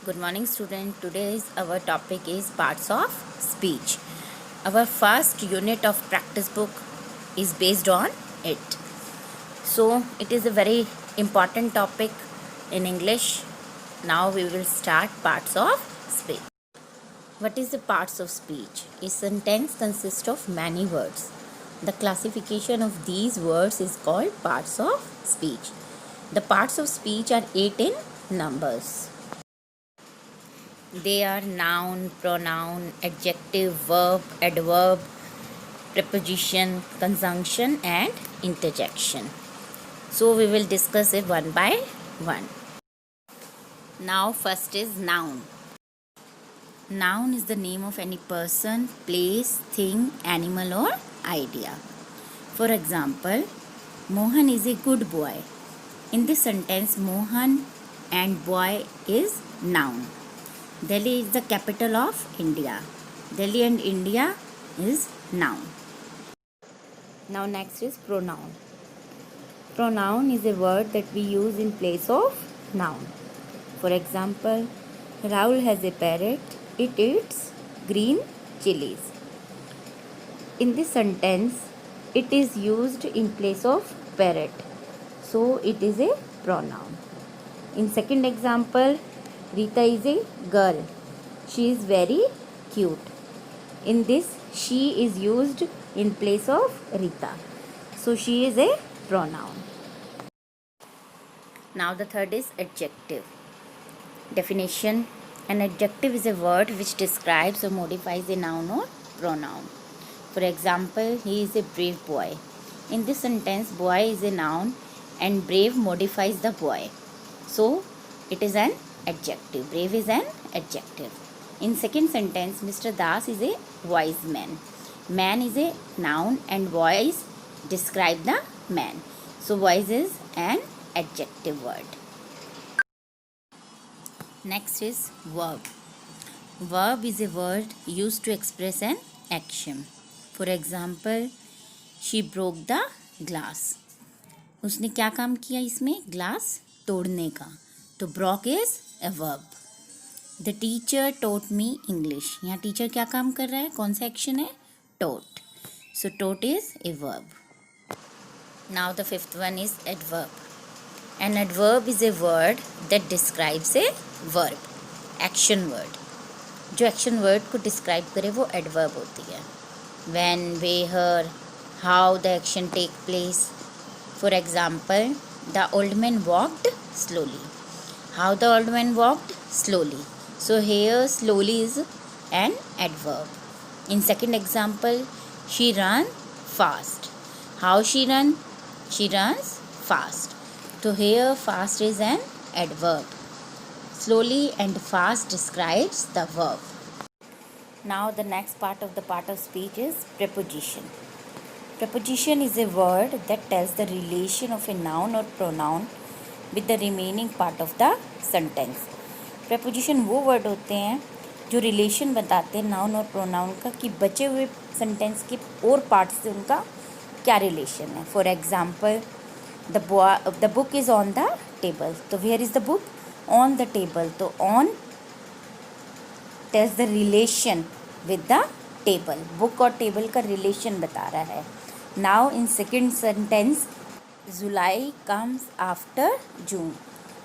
Good morning, student. Today's our topic is parts of speech. Our first unit of practice book is based on it. So it is a very important topic in English. Now we will start parts of speech. What is the parts of speech? A sentence consists of many words. The classification of these words is called parts of speech. The parts of speech are 8 in numbers. They are noun, pronoun, adjective, verb, adverb, preposition, conjunction and interjection. So we will discuss it one by one. Now first is noun. Noun is the name of any person, place, thing, animal or idea. For example, Mohan is a good boy. In this sentence, Mohan and boy is noun. Delhi is the capital of India. Delhi and India is noun. Now next is pronoun. Pronoun is a word that we use in place of noun. For example, Rahul has a parrot. It eats green chilies. In this sentence, it is used in place of parrot. So it is a pronoun. In second example, Rita is a girl. She is very cute. In this, she is used in place of Rita. So she is a pronoun. Now the third is adjective. Definition. An adjective is a word which describes or modifies a noun or pronoun. For example, he is a brave boy. In this sentence, boy is a noun and brave modifies the boy. So it is an adjective. Brave is an adjective. In second sentence, Mr. Das is a wise man. Man is a noun and wise describe the man. So wise is an adjective word. Next is verb. Verb is a word used to express an action. For example, she broke the glass. उसने क्या काम किया इसमें? Glass तोड़ने का. तो broke is a verb. The teacher taught me English. यहाँ teacher क्या काम कर रहा है? कौन सा एक्शन है? Taught. So taught is a verb. Now the fifth one is adverb. An adverb is a word that describes a verb. Action word. जो एक्शन वर्ड को डिस्क्राइब करे वो एडवर्ब होती है. When, where, how the action take place. For example, the old man walked slowly. How the old man walked? Slowly. So here slowly is an adverb. In second example, she ran fast. How she run? She runs fast. So here fast is an adverb. Slowly and fast describes the verb. Now the next part of speech is preposition. Preposition is a word that tells the relation of a noun or pronoun with the remaining part of the sentence. Preposition वो word होते हैं जो relation बताते हैं noun और pronoun का कि बचे हुए sentence के और parts से उनका क्या relation है. For example, the book is on the table. तो where is the book? On the table. तो on tells the relation with the table. Book और table का relation बता रहा है. Now in second sentence, July comes after जून.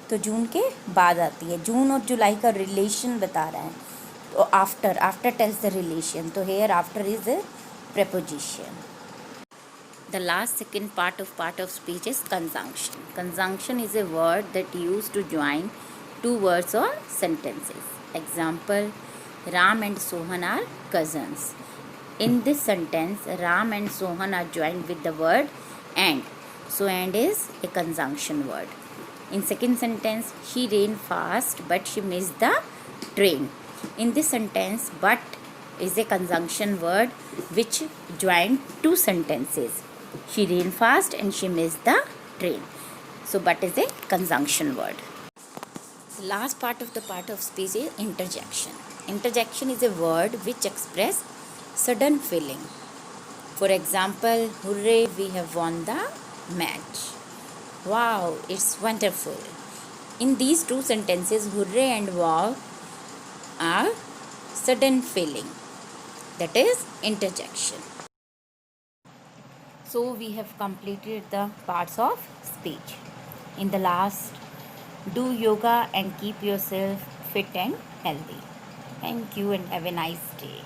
तो जून के बाद आती है. जून और जुलाई का रिलेशन बता रहा है. तो आफ्टर tells the relation. तो here after is a preposition. The last second part of speech is conjunction. Conjunction is a word that used to join two words or sentences. Example, Ram and Sohan are cousins. In this sentence, Ram and Sohan are joined with the word and. So and is a conjunction word. In second sentence, she ran fast but she missed the train. In this sentence, but is a conjunction word which joined two sentences. She ran fast and she missed the train. So but is a conjunction word. The last part of speech is interjection. Interjection is a word which expresses sudden feeling. For example, hooray, we have won the match. Wow, it's wonderful. In these two sentences, hooray and wow are sudden feeling, that is interjection. So we have completed the parts of speech. In the last, do yoga and keep yourself fit and healthy. Thank you and have a nice day.